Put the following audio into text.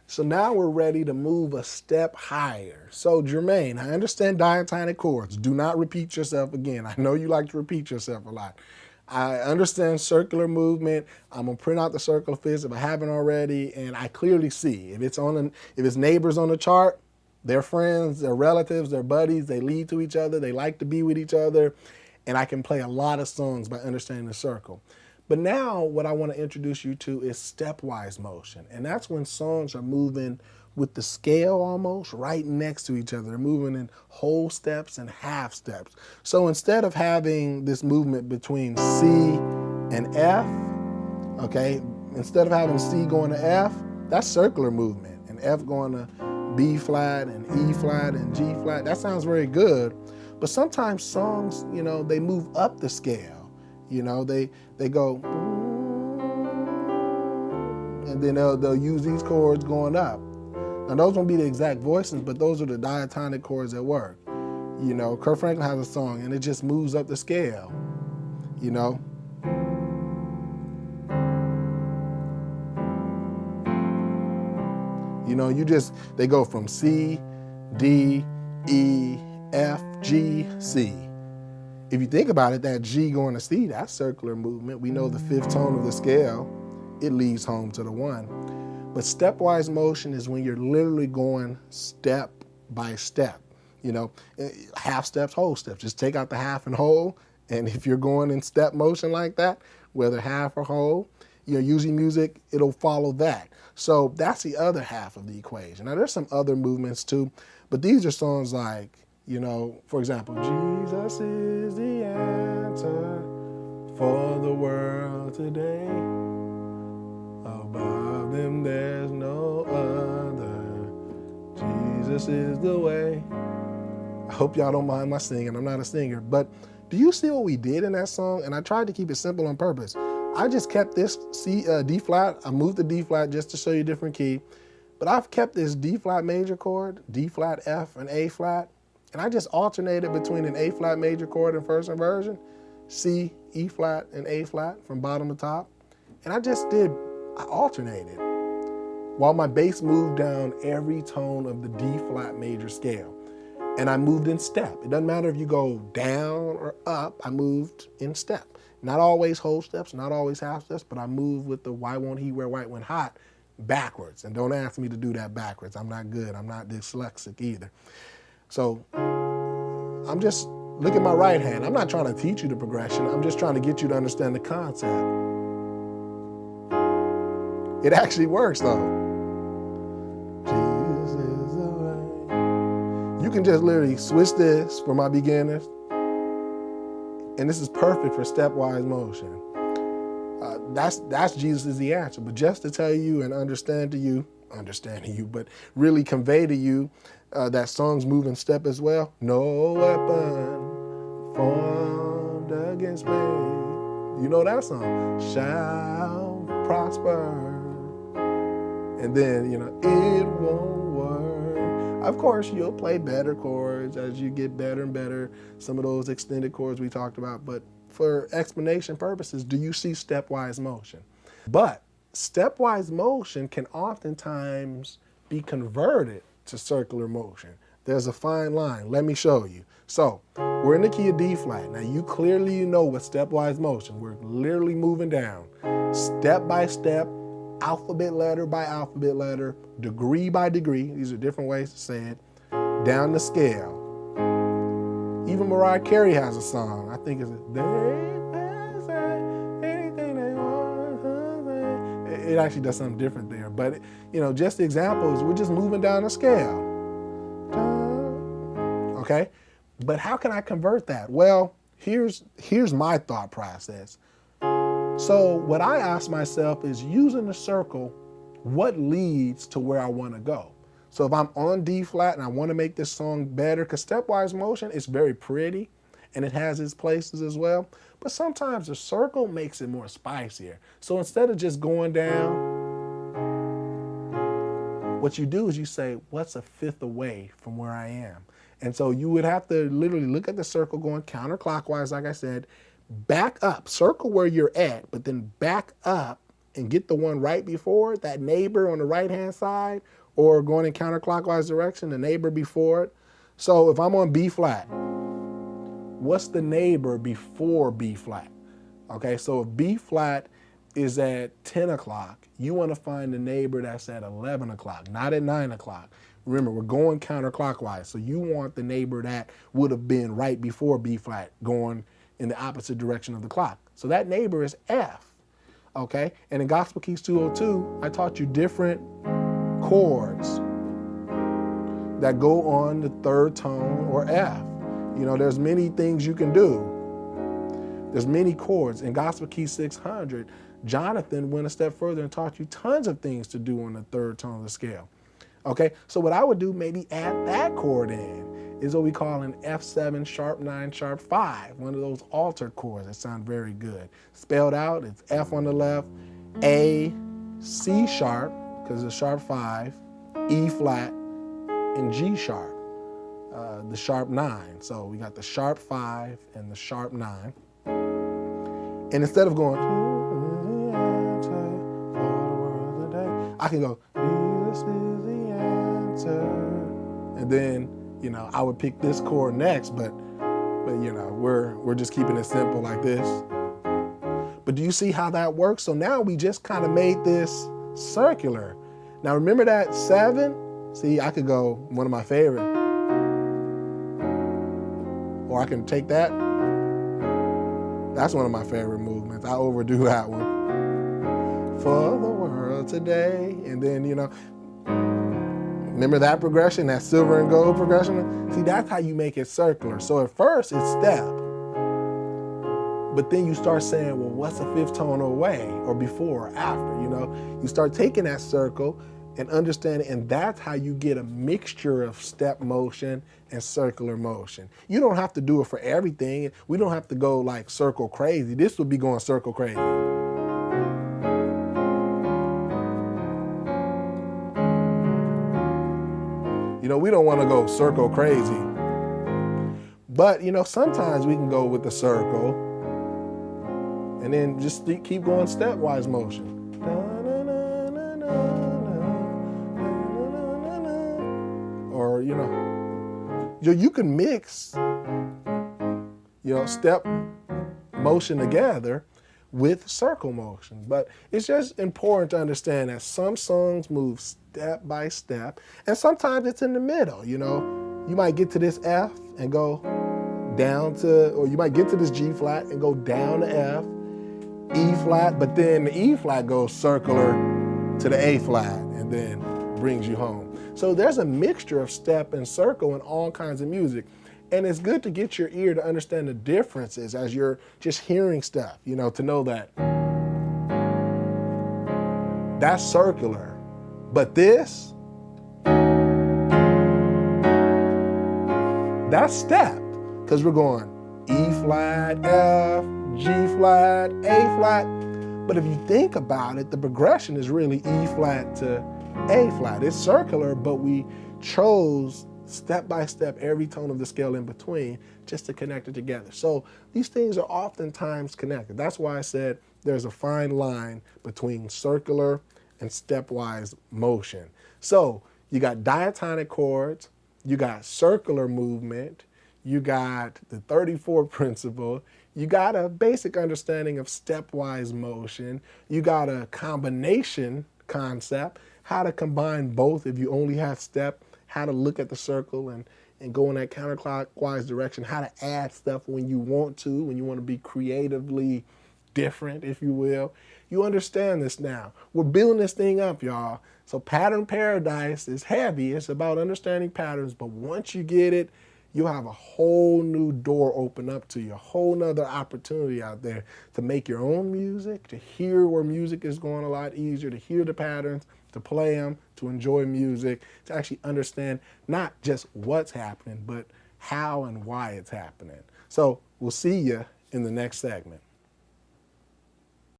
So now we're ready to move a step higher. So Jermaine, I understand diatonic chords. Do not repeat yourself again. I know you like to repeat yourself a lot. I understand circular movement. I'm gonna print out the circle of fifths if I haven't already, and I clearly see if it's neighbors on the chart, they're friends, they're relatives, they're buddies, they lead to each other, they like to be with each other, and I can play a lot of songs by understanding the circle. But now what I want to introduce you to is stepwise motion. And that's when songs are moving with the scale almost right next to each other. They're moving in whole steps and half steps. So instead of having this movement between C and F, okay, instead of having C going to F, that's circular movement. And F going to B flat and E flat and G flat. That sounds very good. But sometimes songs, they move up the scale. They go, and then they'll use these chords going up. Now those won't be the exact voices, but those are the diatonic chords that work. Kirk Franklin has a song and it just moves up the scale. They go from C, D, E, F, G, C. If you think about it, that G going to C, that's circular movement. We know the fifth tone of the scale, it leads home to the one. But stepwise motion is when you're literally going step by step. Half steps, whole steps. Just take out the half and whole. And if you're going in step motion like that, whether half or whole, using music, it'll follow that. So that's the other half of the equation. Now there's some other movements too, but these are songs like, for example, Jesus is the answer for the world today. Above him there's no other. Jesus is the way. I hope y'all don't mind my singing. I'm not a singer, but do you see what we did in that song? And I tried to keep it simple on purpose. I just kept this D flat. I moved the D flat just to show you a different key, but I've kept this D flat major chord, D flat, F, and A flat. And I just alternated between an A flat major chord in first inversion, C, E flat, and A flat from bottom to top. And I alternated while my bass moved down every tone of the D flat major scale. And I moved in step. It doesn't matter if you go down or up, I moved in step. Not always whole steps, not always half steps, but I moved with the why won't he wear white when hot backwards. And don't ask me to do that backwards. I'm not good. I'm not dyslexic either. So I'm just, look at my right hand. I'm not trying to teach you the progression. I'm just trying to get you to understand the concept. It actually works though. Jesus is the way. You can just literally switch this for my beginners. And this is perfect for stepwise motion. That's Jesus is the answer. But just to tell you and understanding you, but really convey to you that songs move in step as well. No weapon formed against me. You know that song. Shall prosper. And then, it won't work. Of course, you'll play better chords as you get better and better. Some of those extended chords we talked about. But for explanation purposes, do you see stepwise motion? But stepwise motion can oftentimes be converted to circular motion. There's a fine line. Let me show you. So we're in the key of D flat. Now you clearly know what stepwise motion. We're literally moving down step by step, alphabet letter by alphabet letter, degree by degree. These are different ways to say it. Down the scale. Even Mariah Carey has a song. I think it's it actually does something different there. But, just the example is we're just moving down a scale. Okay? But how can I convert that? Well, here's my thought process. So what I ask myself is, using the circle, what leads to where I want to go? So if I'm on D flat and I want to make this song better, because stepwise motion is very pretty and it has its places as well, but sometimes the circle makes it more spicier. So instead of just going down, what you do is you say, what's a fifth away from where I am? And so you would have to literally look at the circle going counterclockwise, like I said, back up, circle where you're at, but then back up and get the one right before it, that neighbor on the right-hand side, or going in counterclockwise direction, the neighbor before it. So if I'm on B flat, what's the neighbor before B flat? Okay, so if B flat is at 10 o'clock, you want to find the neighbor that's at 11 o'clock, not at 9 o'clock. Remember, we're going counterclockwise, so you want the neighbor that would have been right before B flat, going in the opposite direction of the clock. So that neighbor is F, okay? And in Gospel Keys 202, I taught you different chords that go on the third tone or F. You know, there's many things you can do. There's many chords. In Gospel Key 600, Jonathan went a step further and taught you tons of things to do on the third tone of the scale. Okay, so what I would do, maybe add that chord in, is what we call an F7 sharp 9 sharp 5, one of those altered chords that sound very good. Spelled out, it's F on the left, A, C sharp, because it's sharp 5, E flat, and G sharp, the sharp 9. So we got the sharp 5 and the sharp 9. And instead of going, I can go, Jesus is the answer. And then, you know, I would pick this chord next, but you know, we're just keeping it simple like this. But do you see how that works? So now we just kind of made this circular. Now remember that 7? See, I could go one of my favorite. Or I can take that. That's one of my favorite movements. I overdo that one. For the world today. And then, you know, remember that progression, that silver and gold progression? See, that's how you make it circular. So at first it's step. But then you start saying, well, what's a fifth tone away or before or after? You know, you start taking that circle and understanding, and that's how you get a mixture of step motion and circular motion. You don't have to do it for everything. We don't have to go like circle crazy. This would be going circle crazy. You know, we don't want to go circle crazy. But, you know, sometimes we can go with the circle and then just keep going stepwise motion. Or, you know, you can mix, you know, step motion together with circle motion. But it's just important to understand that some songs move step by step, and sometimes it's in the middle. You know, you might get to this F and go down to, or you might get to this G flat and go down to F, E flat, but then the E flat goes circular to the A flat and then brings you home. So there's a mixture of step and circle in all kinds of music. And it's good to get your ear to understand the differences as you're just hearing stuff, you know, to know that that's circular. But this, that's step, because we're going E flat, F, G flat, A flat. But if you think about it, the progression is really E flat to A flat. It's circular, but we chose step by step every tone of the scale in between just to connect it together. So these things are oftentimes connected. That's why I said there's a fine line between circular and stepwise motion. So you got diatonic chords, you got circular movement, you got the 34 principle, you got a basic understanding of stepwise motion, you got a combination concept, how to combine both if you only have step, how to look at the circle and go in that counterclockwise direction, how to add stuff when you want to be creatively different, if you will. You understand this now. We're building this thing up, y'all. So Pattern Paradise is heavy. It's about understanding patterns, but once you get it, you'll have a whole new door open up to you, a whole nother opportunity out there to make your own music, to hear where music is going a lot easier, to hear the patterns, to play them, to enjoy music, to actually understand not just what's happening, but how and why it's happening. So we'll see you in the next segment.